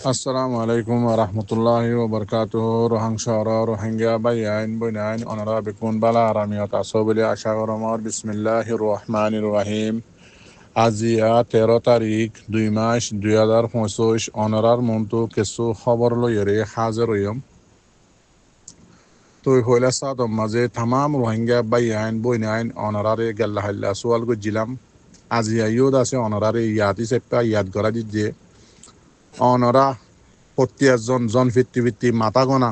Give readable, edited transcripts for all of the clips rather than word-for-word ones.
Assalamu alaikum wa rahmatullahi wa barakatuh. Rohangshara, Rohingya, Bayan, Bunain, Honorable Bikun Bala, Ramiat Asobili, Ashawaramar, Bismillahir Rahmanir Rahim. আজিয়া 13 তারিখ 2 মাস 2025 অনারার মন্তু কিছু খবর লইরে হাজির হইম তো হইলা সাদম মাঝে তামাম রোহিঙ্গা বাইয়াইন বইনাইন অনারারে গেল্লা হাল্লা সোয়াল গজিলাম আজিয়া ইউদ আছে অনারারে ইয়াদি সেপ্পা ইয়াদ করা দিচ্ছে অনরা 41 জন ফিফটি ফিফটি মাথা গনা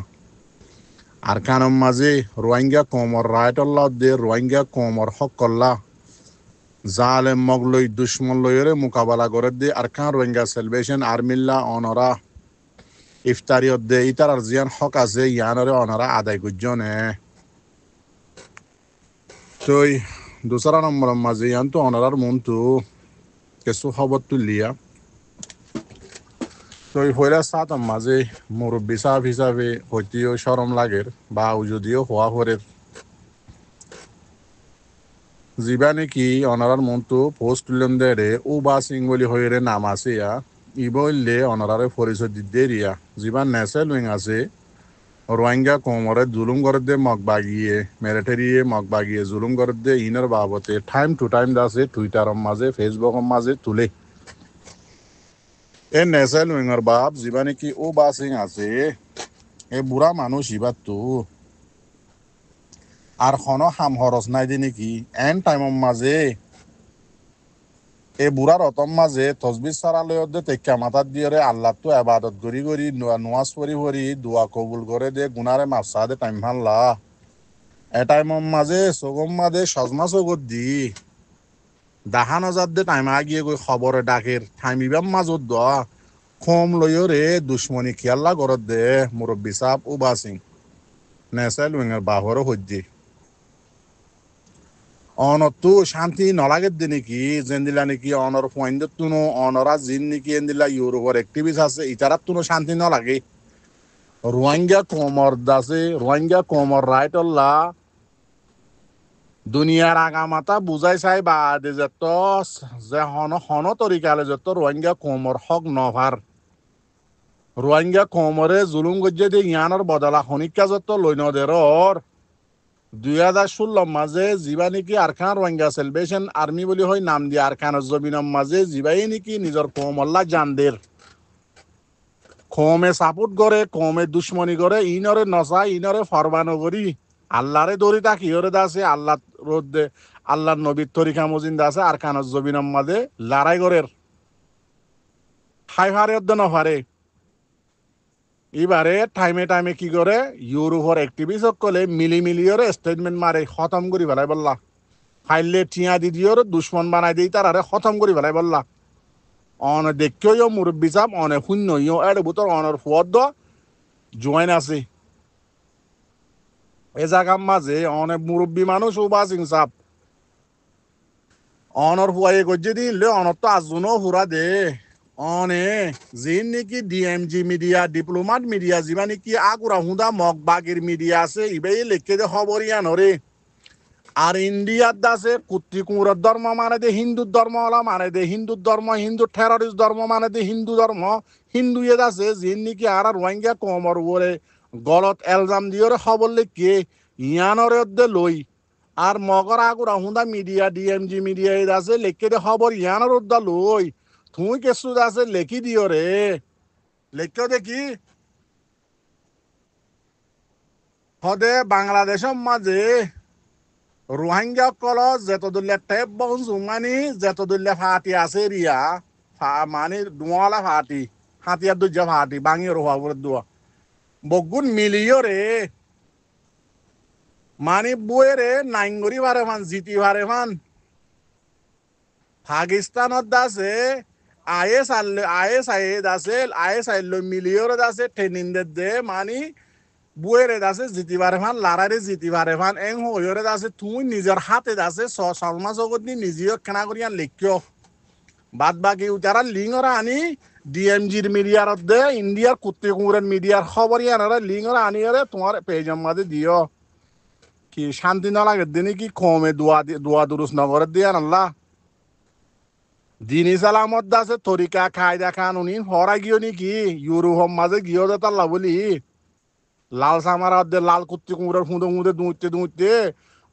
আর কানম মাঝে রোহিঙ্গা কমর রায়টল্লা দে রোহিঙ্গা কমর হকল্লা জালেম মগলই দুশ্মন লইরে মোকাবেলা করে দে আর কান রোহিঙ্গা সেলভেশন আর্মিল্লা অনরা ইফতারি দে ইতার আর জিয়ান হক আছে ইয়ানরে অনরা আদায় গুজনে তুই দুসরা নম্বর মাঝে ইয়ান তো অনরার মন্তু কিছু খবর তুলিয়া তুই হইলে সাতম মাঝে মুরব্বী সাহেব হিসাবে হইতেও সরম লাগের বা যদিও হওয়া হরের যিবা নেকি অনারার মন্তু পোস্ট তুলন দেরে ও বা সিঙ্গলি হইরে নাম আছে ইবইলে অনারারে পরিচয় দিতে রিয়া যিবা নেসে লুইং আছে রোহিঙ্গা কোমরে জুলুম করে দে মগ বাগিয়ে মিলিটারিয়ে মগ বাগিয়ে জুলুম করে দে ইনার বাবতে টাইম টু টাইম দাসে টুইটারের মাঝে ফেসবুকের মাঝে তুলে এ নেসে লুইংর বাপ যিবা নেকি ও বা সিং আছে এ বুড়া মানুষ ইবার তো আর খন হাম হরস নাই দি নেকি এন টাইমের মাঝে এই বুড়ার অতম মাঝে তসবির সারালয় তেক্কা মাথার দিয়ে আল্লাহ তো আবাদত করি করি নোয়াজ পরি পরি দোয়া কবুল করে দে গুনারে মাপসা দে টাইম ভাল্লা এ টাইমের মাঝে সগম মাঝে সজমা চগত দি দাহান হাজার দে টাইম আগিয়ে গই খবরে ডাকের টাইমিবাম মাজত দ কম লইও রে দুশ্মনী খেয়াল্লা গরত দে মুরব্বী সাপ ও বাসিং নেসাইল উইঙের বাহরও হজ্জি অনতো শান্তি নলাগে দে নাকি যেন দিলা নাকি অনর পয়েন্ট তুনো অনরা জিন নাকি এন দিলা ইউরোপর অ্যাক্টিভিস্ট আছে ইতারাত তুনো শান্তি নলাগে রোহিঙ্গা কোমর দাসে রোহিঙ্গা কোমর রাইটল্লা দুনিয়ার আগামাতা বুঝাই চাই বা দে যত যে হন তরিকালে যত রোহিঙ্গা কোমর হক নভার রোহিঙ্গা কোমরে জুলুম গজ্জে দিয়ে ইয়ানোর বদলা খনিকা যত লইনদের 2016 মাঝে যিবা নেকি আরখান রোহিঙ্গা সেলভেশন আর্মি বলি হয় নাম দিয়ে আরখানের জমিনের মাঝে যিবাই নেকি নিজের কোমল্লা জানদের কমে সাপোর্ট করে কমে দুশ্মনী করে ইনরে নসা ইনরে ফরবানো করি আল্লাহরে দড়ি তাকি ইরে দাসে আল্লাহ রোদে আল্লাহর নবীর তরিকা মজিন্দা আছে আরখানের জমিনের মাঝে লড়াই করে হাই হারে নফারে এবারে টাইমে টাইমে কি করে ইউরোপর অ্যাক্টিভিস্ট সকলে মিলি মিলিয়রে স্টেটমেন্ট মারে খতম করি ফেলাই বললা ফাইলে টিয়া দিদিওর দুশ্মন বানাই দিই তার আরে খতম করি ফেলাই বললা অন দেখিও মুরব্বী চাপ অনে শূন্য ইও এর বুতর অনর ফুয়দ জয়েন আছে এ জায়গার মাঝে অনেক মুরব্বী মানুষ ও বাসিং চাপ অনর ফুয়াই গজ্জে দিলে অনর তো আজনও ফুরা দে অনে যিন নেকি ডিএমজি মিডিয়া ডিপ্লোমাট মিডিয়া যিবা নেকি আগুরা হুদা মগ বাগির মিডিয়া আছে ইবাই লেখে দে খবর ইয়ানরে আর ইন্ডিয়ার দাসে কুত্তি কুমুরের ধর্ম মানে দে হিন্দু ধর্ম হলা মানে দে হিন্দু ধর্ম হিন্দু টেররিস্ট ধর্ম মানে দে হিন্দু ধর্ম হিন্দু এ দাসে যিন নেকি আর রোহিঙ্গা কমর ওরে গলত এলজাম দিয়ে খবর লেখে ইয়ানরে দে লই আর মগর আগুরা হুদা মিডিয়া ডিএমজি মিডিয়া এ দাসে লেখে দে খবর ইয়ানর দা লই তুই কেসু দাসে লেখি দিও রে লেখো দেখি হদে বাংলাদেশের মাঝে রোহিঙ্গা কল যেতদুল্লে টেপ বংশ মানে যেতদুল্লে ফাটি আছে রিয়া মানে দোয়ালা ফাটি হাতিয়ার দুজা ফাটি বাঙিয়ে রোহা করে দোয়া বগুন মিলিও রে মানে বয়ে রে নাইঙ্গরি ভারে ফান জিতি ভারে ফান পাকিস্তানত দাসে আইএস মিলিওর দাসে ট্রেনিং দে মানে বুয়েরে দাসে জিতিবারে ফান লারারে জিতিবারে ফান এং হইরে দাসে তুই নিজের হাতে দাসে সলমা জগৎ নি নিজেও কেনা করিয়া লিখিও বাদ বাকি তারা লিঙ্গরা আনি ডিএমজির মিডিয়ার দে ইন্ডিয়ার কুত্তে কুমুরের মিডিয়ার খবর ইয়ানারা লিঙ্গরা আনি তোমার পেজের মাঝে দিও কি শান্তি না লাগে দিনে কি কমে দোয়া দুরুস নগরের দিয়া আল্লাহ দিনী সালামত দাসে তরিকা কায়দা কানুনি হরা গিয়ে নাকি ইউরোপ মাঝে গিয়ে দে তাল্লা বলি লাল সামার দে লাল কুত্তি কুমড়ের ফুঁদে ফুঁদে দুঁতে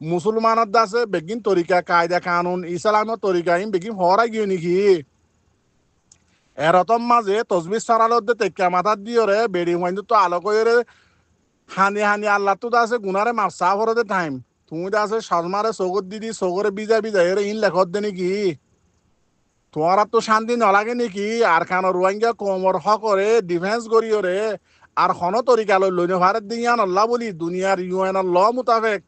মুসলমানের দাসে বেগিন তরিকা কায়দা কানুন ইসলামের তরিকা ইন বেগিন হরা গিয়ে নাকি এরতম মাঝে তসবির সারালত দে তেক্কা মাথার দিয়ে রে বেড়ি হইন তো আলো করে হানি হানি আল্লাহ তো দাসে গুনারে মাপসা ভরে দে টাইম তুমি দাসে সজমারে চৌকর দিদি চৌকরে বিজা বিজা এর ইন লেখত দে নাকি তোমার তো শান্তি নালাগে নাকি আর খান রোহিঙ্গা কোমর হকরে ডিফেন্স করিওরে আর হন তরিকা লইল ভারত দিয়ান আল্লাহ বলি দুনিয়ার ইউএন ল মোতাবেক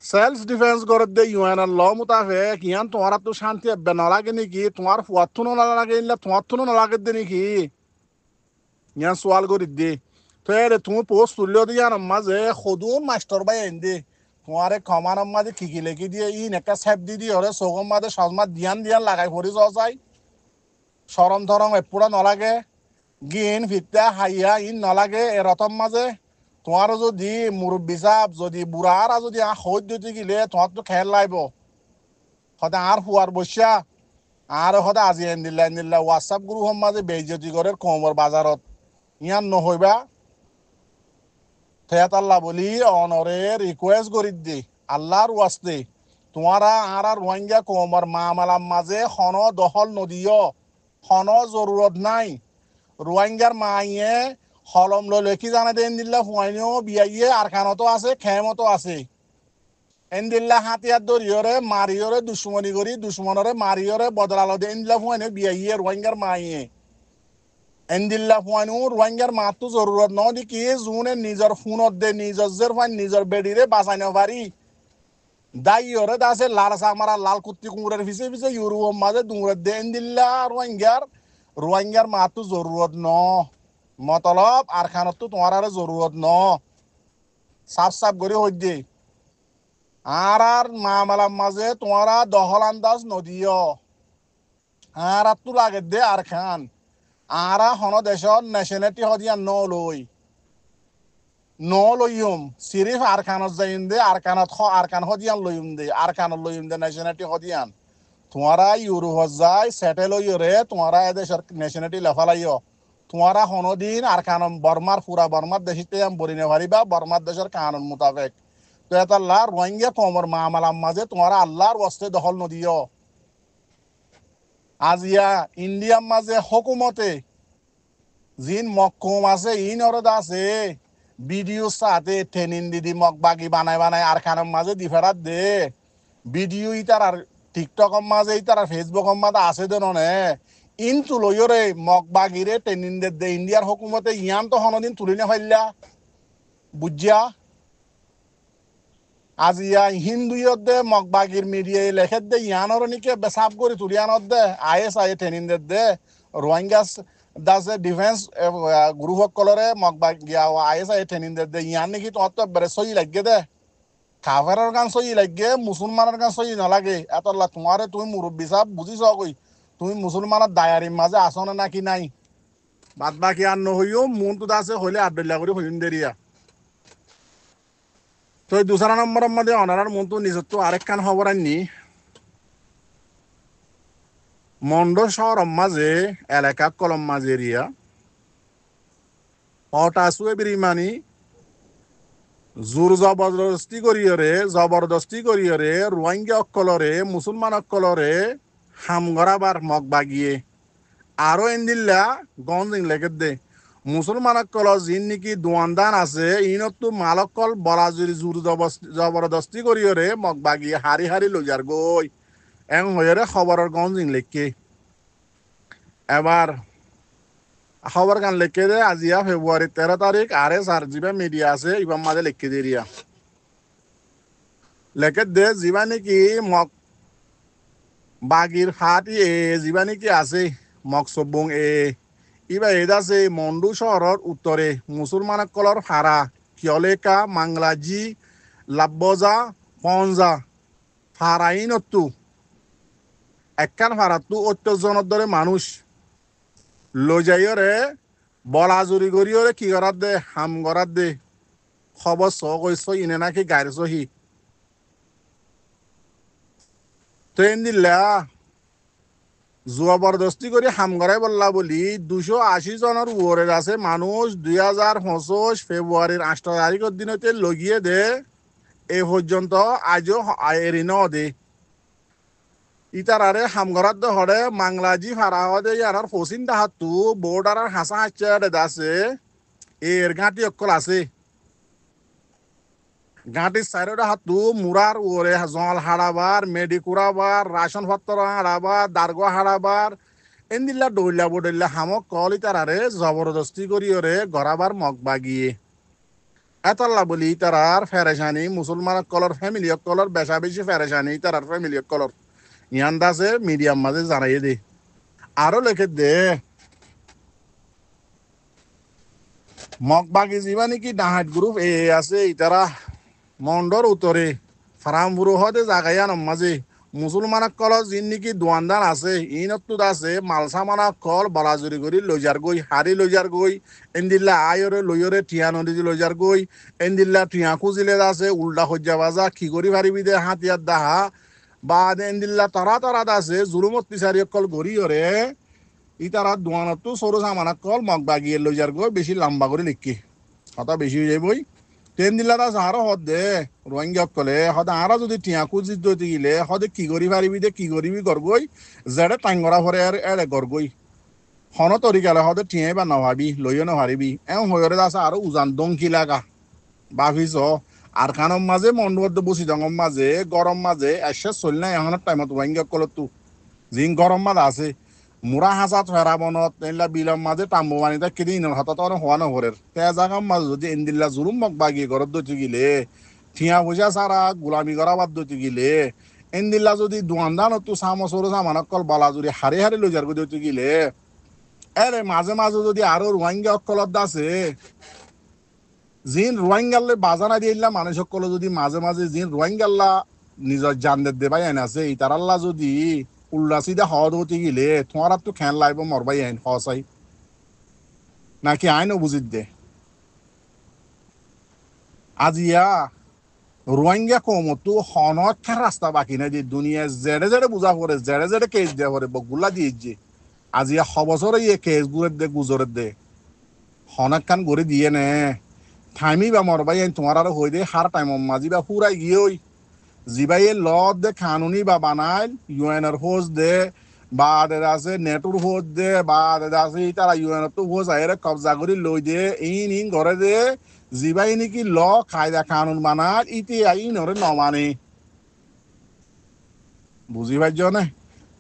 সেলফ ডিফেন্স করে দে ইউএন ল মোতাবেক ইয়ান তোমার তো শান্তি এবে নালাগে নাকি তোমার ফুয়াতুনো নালাগে ইনলে তোমার তুনো নালাগে দে নাকি ইয়ান সোয়াল করি দে তো এর তুমি পোস্ট তুললেও দিয়ান মাঝে সদুন মাস্টার বাই এন দে তোমারে কমানোর মাঝে খিকি লেখি দিয়ে ইন একটা স্যাপ দি দিয়ে ওরে চৌকর মাঝে সজমা দিয়ান দিয়ান লাগাই পড়ি যাওয়া যায় সরম ধরম এপুরা নলাগে গিন ফিতা হাইয়া ইন নলাগে এ রতম মাঝে তোমার যদি মুরব্বী সাপ যদি বুড়ারা যদি সৈদ দিতে গেলে তোমার তো খেল লাইব সদায় আর হুয়ার বসা আর সদায় আজি এন দিল্লা হোয়াটসঅ্যাপ গ্রুপের মাঝে বেইজ্জতি করে কমর বাজারত ইয়ান নহইবা থেয়াত আল্লাহ বলি অনরে রিকোয়েস্ট করি দি আল্লাহর ওয়াস্তে তোমারা আর রোহিঙ্গা কমর মামালার মাঝে হন দখল নদীয় হন জরুরত নাই রোহিঙ্গার মাইয়ে হলম লেখি জানে দে এনদিল্লা হুয়াইনিও বিয়াইয়ে আর খানতো আছে খেমতো আছে এনদিল্লা হাতিয়ার দরিয়রে মারিয়রে দুশ্মনী করি দুশ্মনরে মারিয়রে বদলালো দে এনদিল্লা হুয়াইনে বিয়াইয়ে রোহিঙ্গার মাইয়ে এনদিল্লা ফুয়াইনু রোহিঙ্গার মাতো জরুরত ন দি কি জুনে নিজের ফোনত দে নিজের ফাইন নিজের বেডিরে বাঁচাইন পারি দাইয়রে দাসে লাল সামারা লাল কুত্তি কুমড়ের পিছে পিছে ইউরোপ মাঝে দুমরে দে এনদিল্লা রোহিঙ্গার মাতো জরুরত ন মতলব আর খানত তোমার আর জরুরত ন সাফ সাফ করে হই দে আর মামালার মাঝে তোমারা দহল আন্দাজ নদীয় আর তো লাগে দে আর খান আরা হন দেশত নেশনালিটি হদিয়ান লইম সিরিফ আর খানত যাইম দে আর কান হদিয়ান লইম দে আর কান লইম দে নেশনালিটি হদিয়ান তোমারা ইউরোপত যাই সেটেল হইরে তোমারা এদেশের নেশনালিটি লেফালাইও তোমারা হনদিন আর কান বর্মার পুরা বর্মার দেশিতে বরিনে পারিবা বর্মার দেশের কানুন মোতাবেক তো এটা রোহিঙ্গা কমর মামালার মাঝে তোমারা আল্লাহর ওয়াস্তে দখল নদিও আজিয়া ইন্ডিয়ার মাঝে হকুমতে জিন মক্কুম আছে ইন অরদ আছে ভিডিও সাথে ট্রেনিং দিদি মক বাগি বানাই আর খানের মাঝে দিফেরাত দে ভিডিও ইতার আর টিকটকের মাঝে ইতার আর ফেসবুকের মাঝে আছে দে ননে ইন তুলইরে মক বাগিরে ট্রেনিং দে ইন্ডিয়ার হকুমতে ইয়ান তো হনদিন তুলি না ফাইলা বুঝিয়া আজিয়া হিন্দুয়ত দে মক বাগির মিডিয়া লেখে দে ইয়ানর নিকে বেসাব করে তুলিয়ানত দে আইএসআই ট্রেনিং দে রোহিঙ্গা দাসে ডিফেন্স গ্রুপ কলরে মক বাগিয়া আইএসআই ট্রেনিং দে ইয়ান নাকি তোমার তো বেড়ে সই লাগে দে কাফেরের গান সই লাগে মুসলমানের গান সই নালাগে এত তোমারে তুমি মুরব্বী সাহেব বুঝিছ কই তুমি মুসলমানের দায়ারির মাঝে আসো না নাকি নাই বাদ বাকি আর নহইও মন তো দাসে হইলে আবদুল্লাহ করে হইন দেরিয়া তো দুসরা নম্বরের মধ্যে অনারার মন তো নিজের তো আরেক কান খবর আননি মন্ড শহরের মাঝে এলাকা কলম মাঝে এরিয়া হটাসুয়ে বিরিমানি জোর জবরদস্তি করিয়রে রোহিঙ্গা অকলরে মুসলমান অকলরে হামগরাবার মগ বাগিয়ে আরো এনদিল্লা গঞ্জিং লেগে দে মুসলমান অকল যিন নাকি দোয়ানদান আছে ইনতো মালকল বলাজুরি জোর জবরদস্তি করিয়রে মগ বাগিয়ে হারি হারি লইয়ার গই এং হইরে খবরের গঞ্জিং লেখকে এবার খবর গান লেখকে দে আজিয়া ফেব্রুয়ারি 13 তারিখ আরে সার জিবা মিডিয়া আছে ইবাম মাঝে লেখকে দিরিয়া লেখে দে জিবা নাকি মগ বাগির ফাটি জিবা নাকি আছে মগ সব্বং ইবা এদ আছে মন্ডু শহরের উত্তরে মুসলমান কলর ফারা কিয়লেকা মাংলাজি লাব্বজা পঞ্জা ফারাইনত্তু একখান ফারাত্তু 78 জনের দরে মানুষ লজাইরে বলাজুরি করিওরে কি করার দে হাম করার দে খবর স কইস ইনে নাকি গাড়ি সহি তো দিল্লা জবরদস্তি করে হামগড়াই বললা বলি 280 জনের উপরে আছে মানুষ 2025 ফেব্রুয়ারির 8 তারিখের দিনতে লগিয়ে দে এই পর্যন্ত আজও এরি ন দে ইতারারে হামগড়াত হরে মাংলাজি ফারা হদে ইয়ার ফসিন দাহাতু বোর্ডার হাসা হাচ্চা আছে এর ঘাটি অকল আছে ঘাটির সাইডে হাতু মুরার ওরে জল হারাবার মেডিকুরাবার রাশন পত্র হারাবার দার্গ হারাবার এন্দিল্লা দৌলা বডল্লা হামক কল ইতারারে জবরদস্তি করি ওরে গড়াবার মগ বাগিয়ে এতল্লা বলি ইতারার ফেরেশানি মুসলমান কলর ফ্যামিলি কলর বেশা বেশি ফেরেশানি ইতারার ফ্যামিলি কলর ইয়ান্দাসে মিডিয়াম মাঝে জানাই দে আরো লেখে দে মগ বাগি যাবা নাকি ডাহাত গ্রুপ এ আছে ইতারা মন্ডর উত্তরে ফারামপুর হতে জাগাইয়া নমাজে মুসলমান কল যিন নাকি দোয়ানদান আছে ইনতুত আছে মালসামানা কল বলাজুরি করি লইজার গই হারি লইজার গই এন্দিল্লা আয়রে লইয়রে টিয়া নদী লইজার গই এন্দিল্লা টিয়া খুঁজিলে আছে উল্টা হজ্জা বাজা কি করি পারিবি দে হাতিয়ার দাহা বা এন্দিল্লা তারা তারা আছে জুলুমত পিছারি কল গড়িয়রে ইতারা দোয়ানতো সরু সামানা কল মগ বাগিয়ে লইজার গই বেশি লম্বা করে লিখি কথা বেশি হয়ে যাবই তেন দিলারা আরো হদ দে রোহিঙ্গা কলে হদ আরা যদি টিয়া খুঁজি দইতে গিলে হদে কি করি পারিবি দে কি করিবি গরগই জেডে টাঙ্গরা ভরে আর এড়ে গরগই হন তরি গেলে হদে টিয়াই বা নভাবি লইও নহারিবি এম হয়রে আছে আরো উজান দংকি লাগা বাভিস আর খানম মাঝে মন্ডবদ্ধ বসি দঙম মাঝে গরম মাঝে এসে চল না এখন টাইমত রোহিঙ্গা কলে তু জিন গরম মাঝে আছে মুরা হাসাত ফেরা বনত এনলা বিলম মাঝে টাম্বু মানিতা কিদি ইনর হাতত হওয়া নহরের তে জাগাম মাঝে যদি এনদিল্লা জুলুম মগ বাগিয়ে ঘরত দইতে গিলে ঠিয়া পয়সা সারা গোলামি করা বাদ দইতে গিলে এনদিল্লা যদি দোয়ানদান তু সামো সরু সামানক কল বালা জুড়ি হারে হারে লইজার দইতে গিলে এরে মাঝে মাঝে যদি আরো রোহিঙ্গা অকলত আছে জিন রোহিঙ্গালে বাজানা দিলা মানুষ সকল যদি মাঝে মাঝে জিন রোহিঙ্গাল্লা নিজের জানদের দেবাই আইন আছে ইতারাল্লা যদি উল্লা সিধা হদ হতে গেলে তোমার তো খেয়াল লাগবে মরবাই আইন হসাই নাকি আইনও বুঝিত দে আজিয়া রোহিঙ্গা কমতো হনক্ষার রাস্তা বাকি নাই যে দুনিয়া জেড়ে জেড়ে বুঝা করে জেড়ে জেড়ে কেস দেওয়া করে বগুলা দিয়ে যে আজিয়া সবছর ইয়ে কেস গুড়ের দে গুজরের দে হনক্ষান করে দিয়ে নে থামি বা মরবাই আইন তোমার আরো হই দে হার টাইম মাঝি বা পুরাই গিয়ে ওই জিবাইয়ে লত দে কানুনি বা বানাইল ইউএনর হোজ দে বা আছে নেটুর হোজ দে বা আছে তারা ইউএনর তো হোজ আইরে কবজা করি লই দে ইন ঘরে দে জিবাই নাকি ল কায়দা কানুন বানাল ইতি আইন ওরে নমানে বুঝি পাইছ না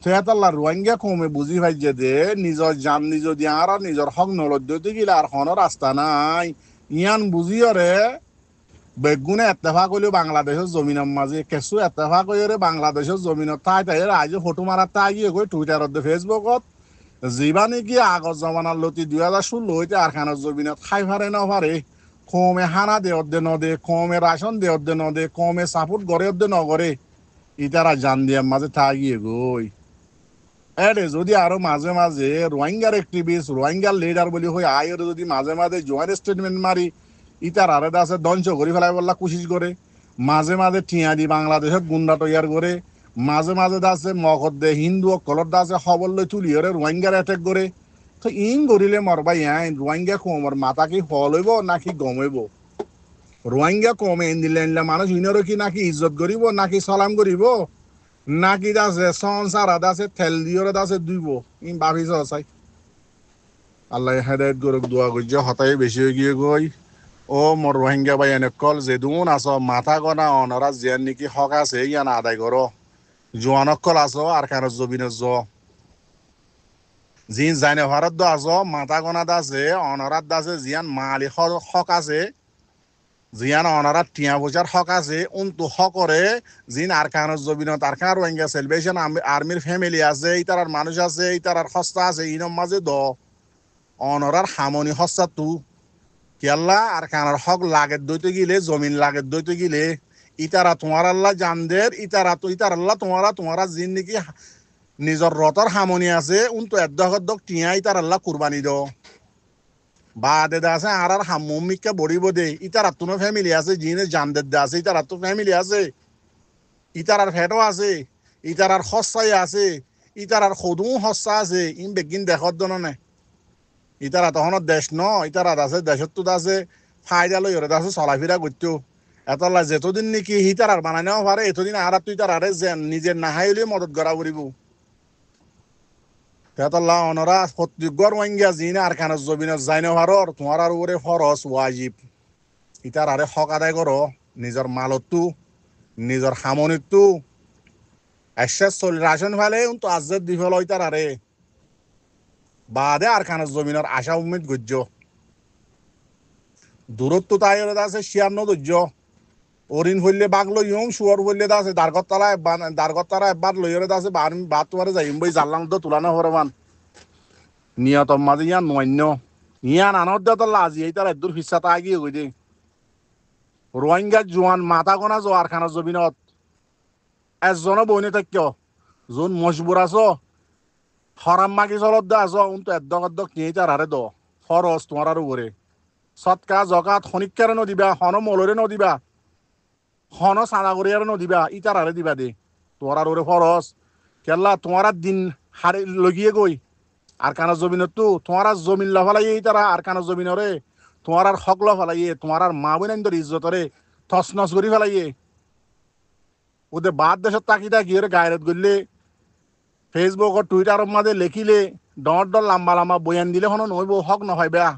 সেতাল্লা রোহিঙ্গা কমে বুঝি পাইছে দে নিজর জান নিজ দিয়া আর নিজর হক নলদ্যতে গিলা আর হন রাস্তা নাই ইয়ান বুঝিয়রে বেগুনে এত্তেফা করলেও বাংলাদেশের জমিনের মাঝে কেঁচু এত্তেফা করে বাংলাদেশের জমিনত ঠাই ঠাই আজি ফটো মারার তাই গিয়ে গৈ টুইটারত ফেসবুকত যিবা নেকি আগৰ জমানার লতি 2016 হইতে আর খানের জমিনত খাই ফারে নফারে কমে হানা দেওয়ার দে নদে কমে রাশন দেওয়ার দে নদে কমে সাপোর্ট গড়ে দে নগরে ইতারা জান দিয়ার মাঝে ঠাই গিয়ে গই এরে যদি আরো মাঝে মাঝে রোহিঙ্গার এক্টিভিস্ট রোহিঙ্গার লিডার বলি হই আয়ের যদি মাঝে মাঝে জয়েন্ট স্টেটমেন্ট মারি ইতার আরে আছে দঞ্চ করি ফেলাই বললা কোশিশ করে মাঝে মাঝে টিয়া দি বাংলাদেশের গুন্ডা তৈয়ার করে মাঝে মাঝে আছে মগদ দে হিন্দু কলর আছে খবর লই তুলি ওরে রোহিঙ্গার অ্যাটাক করে তো ইন করিলে মরবাই আইন রোহিঙ্গা কমর মাথা কি ফল হইব নাকি গম হইব রোহিঙ্গা কমে এন দিলে মানুষ ইনরও কি নাকি ইজ্জত করিব নাকি সালাম করিব নাকি আছে সংসার আছে তেল দিয়ে আছে দুইব ইন ভাবিছ চাই আল্লাহ হেদায়ত গরক দোয়া করছে হতাই বেশি হয়ে গিয়ে গই ও মোর রোহিঙ্গা ভাই এনে কল যে দুন আস মাথা গনা অনরা জিয়ান নাকি হক আছে ইয়ান আদায় করো জোয়ানক কল আছো আর কেন জবিন জিন জাইনে ভারত দ আছো মাথা গনা আছে অনরাত আছে জিয়ান মালি হক আছে জিয়ান অনারাত টিয়া পয়সার হক আছে উন্তু হকরে জিন আর কেন জবিনত আর কেন রোহিঙ্গা সেলিব্রেশন আর্মির ফ্যামিলি আছে ইতার মানুষ আছে ইতার সস্তা আছে ইনম মাঝে দ অনরার হামনি হস্তা তু কেল্লা আর কানার হক লাগের দইতে গিলে জমিন লাগের দইতে গিলে ইতারা তোমার আল্লাহ জানদের ইতারা তো ইতার আল্লাহ তোমারা জিন নাকি নিজর রতর হামনি আছে উনতো এদ্দক টিয়া ইতার আল্লাহ কুরবানি দ বা দেদা আছে আর হামিকা বড়িব দে ইতার তো ফ্যামিলি আছে জিনে জানদের দে আছে ইতার তো ফ্যামিলি আছে ইতার ফেটও আছে ইতারার সস্তাই আছে ইতারার সদুও সস্তা আছে ইন বেগিন দেশত দন নাই ইতারা তখন দেশ ন ইতারা আছে দেশত তো আছে ফায়দা লই ওরে আছে চলাফেরা করতেও এতলা যেতদিন নাকি হিতারার বানাই নেওয়া পারে এতদিন আর তুই তার আরে নিজের নাহাইলে মদত করা করিব তেতলা অনরা প্রত্যেকর ওয়াঙ্গিয়া জিন আর খান জবিন যাই নেওয়ার তোমার আর ওরে ফরস ওয়াজিব ইতার আরে হক আদায় করো নিজের মালতু নিজের সামনিকতু এসে চলি রাশন ফেলে তো আজের দি ফেল ইতার আরে বাদে আর খান জমিনের আশা উম্মিদ গজ্য দূরত্ব তাই আছে শিয়ান্ন ধৈর্য ওরিন হইলে বাঘ লই শুয়ার হইলে আছে দারগতলা এবার লইরে আছে বাদ তোমার যাইম বই জানলাম তো তুলানো হরে মান নিয়ত মাঝে ইয়ান নৈন্য ইয়ান আনত দে তোর লাজি এই তার দূর ফিসাতা আগিয়ে গই দে রোহিঙ্গা জোয়ান মাথা গোনা জোয়ার খানা জমিনত এজনও বইনে থাক যোন মজবুর আছো হরাম মাগি চলত দে আছো তো এদ্দক নিয়ে তার হারে দ ফরস তোমার আর উপরে সৎকা জকাত শনিকারে নদিবা হন মলরে নদিবা হন সাদাগরিয়ারে নদিবা ইটার হারে দিবা দে তোমার আর ওরে ফরস কেল্লা তোমার দিন হারে লগিয়ে গই আর কানা জমিনত তো তোমার জমিন লফালাইয়ে ইতারা আর কানা জমিনরে তোমার আর হক লফালাইয়ে তোমার আর মা বোনের ইজ্জতরে তছনছ করি ফেলাইয়ে ওদের বাদ দেশত তাকি তাকি ওরে গায়রত করলে ফেসবুক ও টুইটার মাঝে লেখিলে ডর লম্বা লম্বা বয়ান দিলে হন নইব হক নহয় বেয়া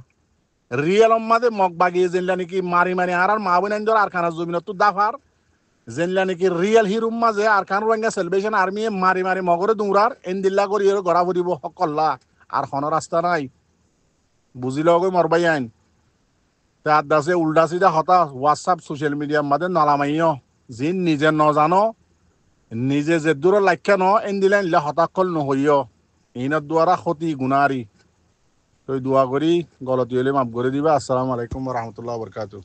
রিয়েল মাঝে মগ বাগিয়ে জেনলা নাকি মারি মারি আর মা বোনের আর খানা জমিনত তো দাফার জেনলা নাকি রিয়েল হিরুম মাঝে আর খান রোহিঙ্গা সেলিব্রেশন আর্মি মারি মারি মগরে দৌড়ার এনদিল্লা করি গড়া ফুরিব হক করলা আর হন রাস্তা নাই বুঝিল গই মরবাই আইন তার দাসে উল্টা সিধা হতা হোয়াটসঅ্যাপ সোশ্যাল মিডিয়ার মাঝে নলামাইও জিন নিজে নজানো নিজে যে দূর লাখ্যা ন এনদিলেন হতাকল নহইও ইনার দ্বারা ক্ষতি গুণারি তো দোয়া করি গলতি হলে মাফ করে দিবা। আসসালামু আলাইকুম রহমতুল্লাহ বরকাতু।